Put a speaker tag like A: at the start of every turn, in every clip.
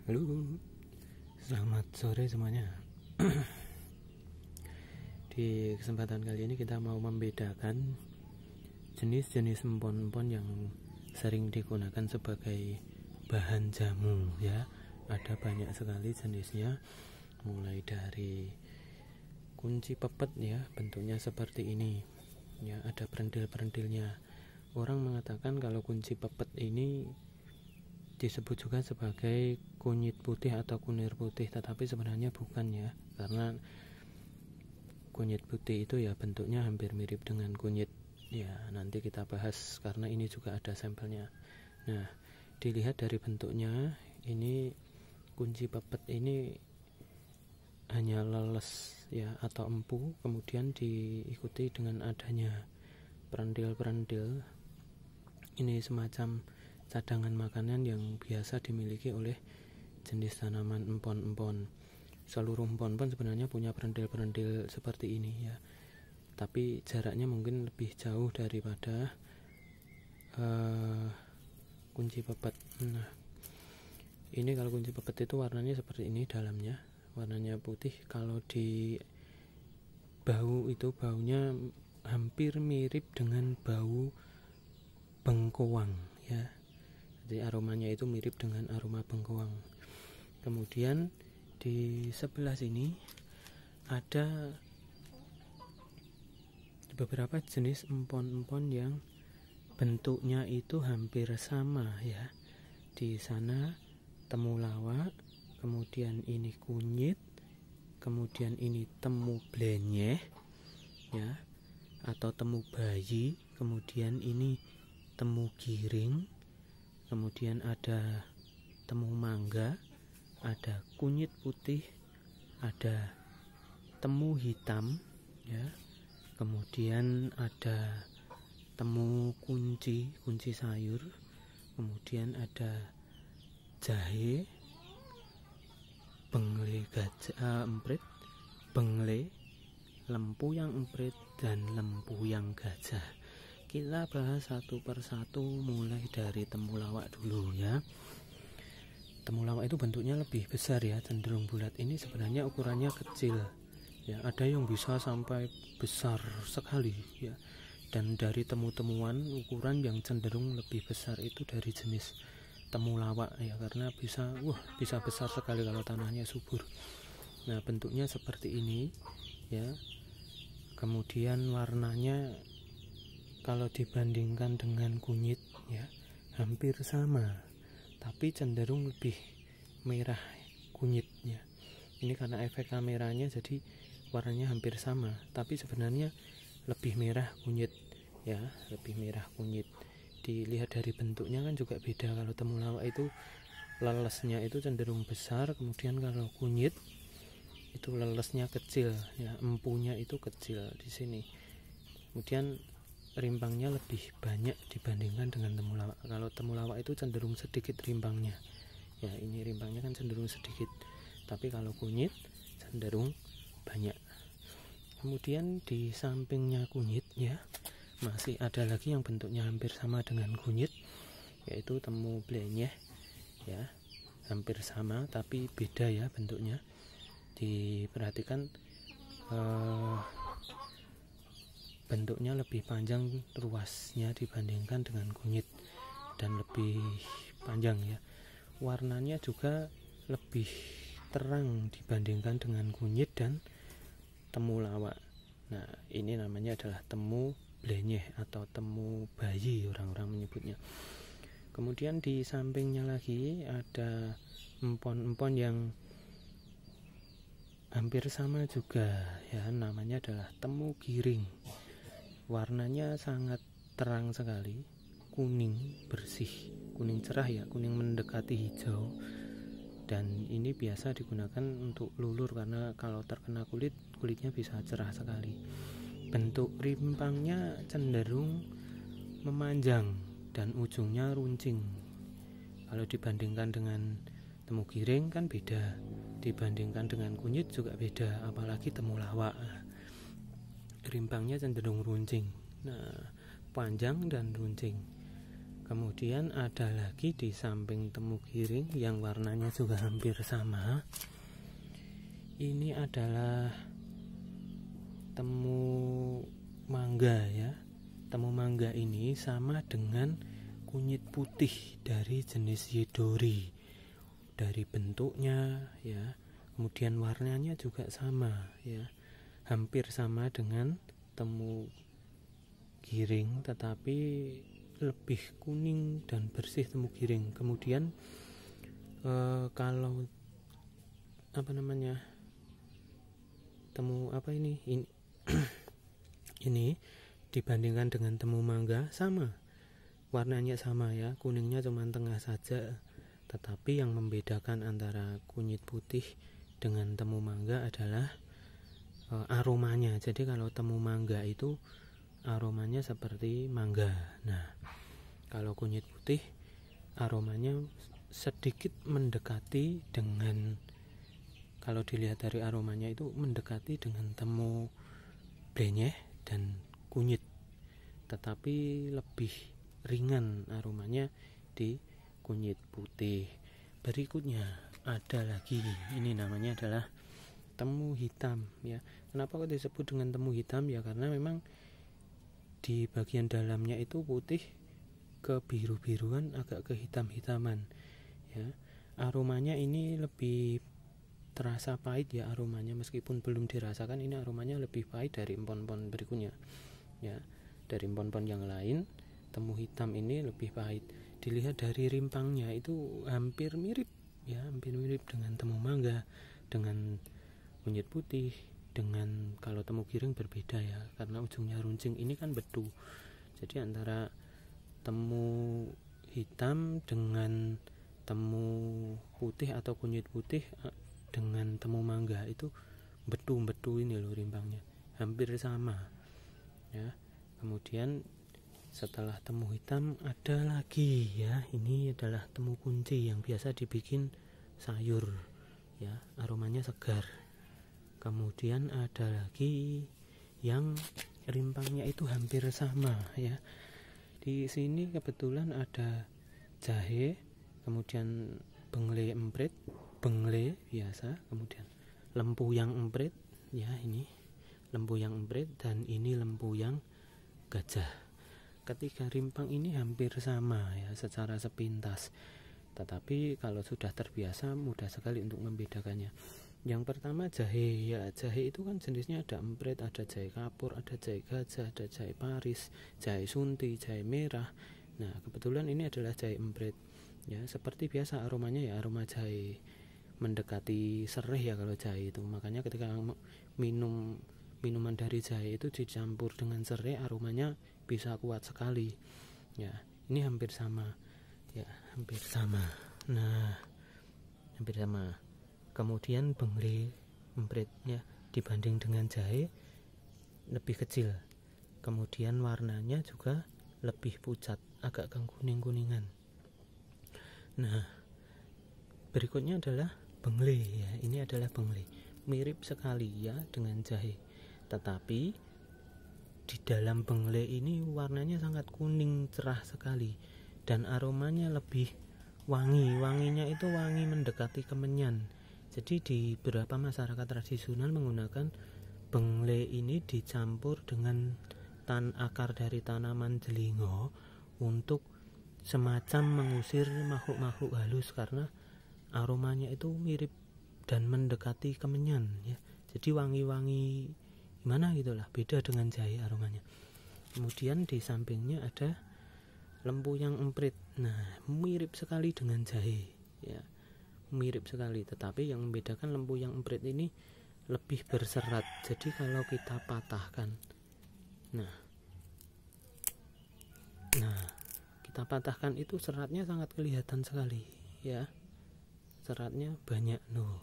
A: Halo, selamat sore semuanya. Di kesempatan kali ini kita mau membedakan jenis-jenis empon-empon yang sering digunakan sebagai bahan jamu ya. Ada banyak sekali jenisnya, mulai dari kunci pepet ya, bentuknya seperti ini ya, ada perendil-perendilnya. Orang mengatakan kalau kunci pepet ini disebut juga sebagai kunyit putih atau kunir putih, tetapi sebenarnya bukan ya, karena kunyit putih itu ya bentuknya hampir mirip dengan kunyit ya, nanti kita bahas karena ini juga ada sampelnya. Nah, dilihat dari bentuknya, ini kunci pepet ini hanya leles ya atau empu, kemudian diikuti dengan adanya perendil-perendil. Ini semacam cadangan makanan yang biasa dimiliki oleh jenis tanaman empon-empon. Seluruh empon-empon sebenarnya punya perendil-perendil seperti ini ya, tapi jaraknya mungkin lebih jauh daripada kunci pepet. Nah, ini kalau kunci pepet itu warnanya seperti ini, dalamnya warnanya putih. Kalau di bau itu baunya hampir mirip dengan bau bengkoang ya. Jadi aromanya itu mirip dengan aroma bengkoang. Kemudian di sebelah sini ada beberapa jenis empon-empon yang bentuknya itu hampir sama ya. Di sana temulawak, kemudian ini kunyit, kemudian ini temu blenyeh ya, atau temu bayi, kemudian ini temu giring, kemudian ada temu mangga, ada kunyit putih, ada temu hitam ya, kemudian ada temu kunci sayur, kemudian ada jahe, bengle gajah emprit, bengle, lempuyang emprit, dan lempuyang gajah. Kita bahas satu persatu, mulai dari temulawak dulu ya. Temulawak itu bentuknya lebih besar ya, cenderung bulat. Ini sebenarnya ukurannya kecil ya, ada yang bisa sampai besar sekali ya. Dan dari temu-temuan ukuran yang cenderung lebih besar itu dari jenis temulawak ya, karena bisa besar sekali kalau tanahnya subur. Nah, bentuknya seperti ini ya. Kemudian warnanya kalau dibandingkan dengan kunyit ya hampir sama, tapi cenderung lebih merah kunyitnya. Ini karena efek kameranya jadi warnanya hampir sama, tapi sebenarnya lebih merah kunyit ya, lebih merah kunyit. Dilihat dari bentuknya kan juga beda. Kalau temulawak itu lelesnya itu cenderung besar, kemudian kalau kunyit itu lelesnya kecil ya, empunya itu kecil di sini. Kemudian rimbangnya lebih banyak dibandingkan dengan temulawak. Kalau temulawak itu cenderung sedikit rimbangnya ya, ini rimbangnya kan cenderung sedikit, tapi kalau kunyit cenderung banyak. Kemudian di sampingnya kunyit ya, masih ada lagi yang bentuknya hampir sama dengan kunyit, yaitu temu blenyeh ya, hampir sama tapi beda ya bentuknya. Diperhatikan bentuknya lebih panjang ruasnya dibandingkan dengan kunyit, dan lebih panjang ya. Warnanya juga lebih terang dibandingkan dengan kunyit dan temulawak. Nah, ini namanya adalah temu blenyeh atau temu bayi orang-orang menyebutnya. Kemudian di sampingnya lagi ada empon-empon yang hampir sama juga ya, namanya adalah temu giring. Warnanya sangat terang sekali, kuning bersih, kuning cerah ya, kuning mendekati hijau. Dan ini biasa digunakan untuk lulur karena kalau terkena kulitnya bisa cerah sekali. Bentuk rimpangnya cenderung memanjang dan ujungnya runcing. Kalau dibandingkan dengan temu giring kan beda, dibandingkan dengan kunyit juga beda, apalagi temulawak. Rimpangnya cenderung runcing, nah panjang dan runcing. Kemudian ada lagi di samping temu giring yang warnanya juga hampir sama. Ini adalah temu mangga ya. Temu mangga ini sama dengan kunyit putih dari jenis Yedori. Dari bentuknya ya, kemudian warnanya juga sama ya. Hampir sama dengan temu giring, tetapi lebih kuning dan bersih temu giring. Kemudian kalau temu ini dibandingkan dengan temu mangga sama, warnanya sama ya, kuningnya cuma tengah saja. Tetapi yang membedakan antara kunyit putih dengan temu mangga adalah aromanya. Jadi kalau temu mangga itu aromanya seperti mangga. Nah, kalau kunyit putih aromanya sedikit mendekati dengan, kalau dilihat dari aromanya itu mendekati dengan temu blenyeh dan kunyit, tetapi lebih ringan aromanya di kunyit putih. Berikutnya ada lagi, ini namanya adalah temu hitam ya. Kenapa kok disebut dengan temu hitam ya? Karena memang di bagian dalamnya itu putih ke biru-biruan, agak ke hitam-hitaman ya. Aromanya ini lebih terasa pahit ya aromanya, meskipun belum dirasakan, ini aromanya lebih pahit dari empon-empon berikutnya ya. Dari empon-empon yang lain, temu hitam ini lebih pahit. Dilihat dari rimpangnya itu hampir mirip ya, hampir mirip dengan temu mangga, dengan kunyit putih. Dengan kalau temu giring berbeda ya, karena ujungnya runcing, ini kan bedu. Jadi antara temu hitam dengan temu putih atau kunyit putih dengan temu mangga itu bedu ini loh rimpangnya, hampir sama ya. Kemudian setelah temu hitam ada lagi ya, ini adalah temu kunci yang biasa dibikin sayur ya, aromanya segar. Kemudian ada lagi yang rimpangnya itu hampir sama ya. Di sini kebetulan ada jahe, kemudian bengle emprit, bengle biasa, kemudian lempuyang emprit ya, ini lempuyang emprit, dan ini lempuyang gajah. Ketiga rimpang ini hampir sama ya secara sepintas, tetapi kalau sudah terbiasa mudah sekali untuk membedakannya. Yang pertama jahe ya, jahe itu kan jenisnya ada emprit, ada jahe kapur, ada jahe gajah, ada jahe paris, jahe sunti, jahe merah. Nah kebetulan ini adalah jahe emprit ya. Seperti biasa aromanya ya aroma jahe, mendekati sereh ya kalau jahe itu. Makanya ketika minuman dari jahe itu dicampur dengan serai, aromanya bisa kuat sekali ya. Ini hampir sama ya, hampir sama. Nah hampir sama. Kemudian bengle emprit ya, dibanding dengan jahe lebih kecil, kemudian warnanya juga lebih pucat, agak kuning-kuningan. Nah berikutnya adalah bengle ya, ini adalah bengle, mirip sekali ya dengan jahe, tetapi di dalam bengle ini warnanya sangat kuning cerah sekali, dan aromanya lebih wangi. Wanginya itu wangi mendekati kemenyan. Jadi di beberapa masyarakat tradisional menggunakan bengle ini dicampur dengan akar dari tanaman jelingo untuk semacam mengusir makhluk-makhluk halus, karena aromanya itu mirip dan mendekati kemenyan ya. Jadi wangi-wangi gimana gitulah, beda dengan jahe aromanya. Kemudian di sampingnya ada lempuyang emprit. Nah mirip sekali dengan jahe ya, mirip sekali, tetapi yang membedakan lempuyang emprit ini lebih berserat. Jadi kalau kita patahkan, nah kita patahkan itu seratnya sangat kelihatan sekali ya, seratnya banyak loh.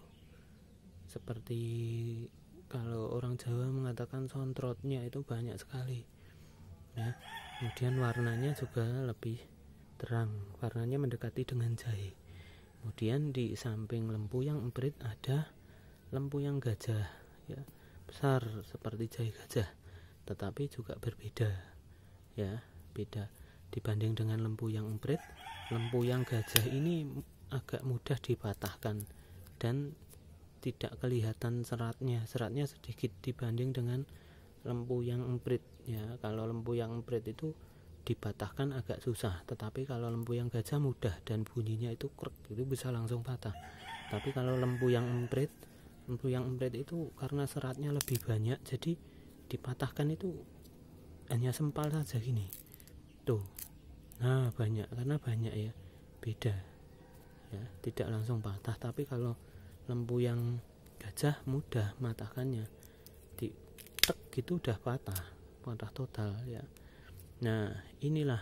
A: Seperti kalau orang Jawa mengatakan sontrotnya itu banyak sekali ya. Kemudian warnanya juga lebih terang, warnanya mendekati dengan jahe. Kemudian di samping lempuyang emprit ada lempuyang gajah ya, besar seperti jahe gajah, tetapi juga berbeda ya, beda. dibanding dengan lempu yang emprit. Lempu yang gajah ini agak mudah dipatahkan dan tidak kelihatan seratnya sedikit dibanding dengan lempu yang emprit ya. Kalau lempu yang emprit itu dipatahkan agak susah, tetapi kalau lempu yang gajah mudah dan bunyinya itu krek, itu bisa langsung patah. Tapi kalau lempu yang emprit itu karena seratnya lebih banyak, jadi dipatahkan itu hanya sempal saja gini tuh. Nah banyak, karena banyak ya, beda ya, tidak langsung patah. Tapi kalau lempu yang gajah mudah matahkannya, di tek gitu udah patah total ya. Nah inilah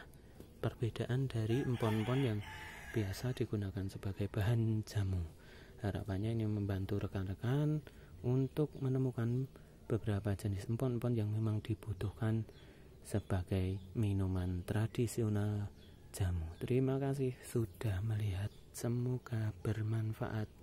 A: perbedaan dari empon-empon yang biasa digunakan sebagai bahan jamu. Harapannya ini membantu rekan-rekan untuk menemukan beberapa jenis empon-empon yang memang dibutuhkan sebagai minuman tradisional jamu. Terima kasih sudah melihat, semoga bermanfaat.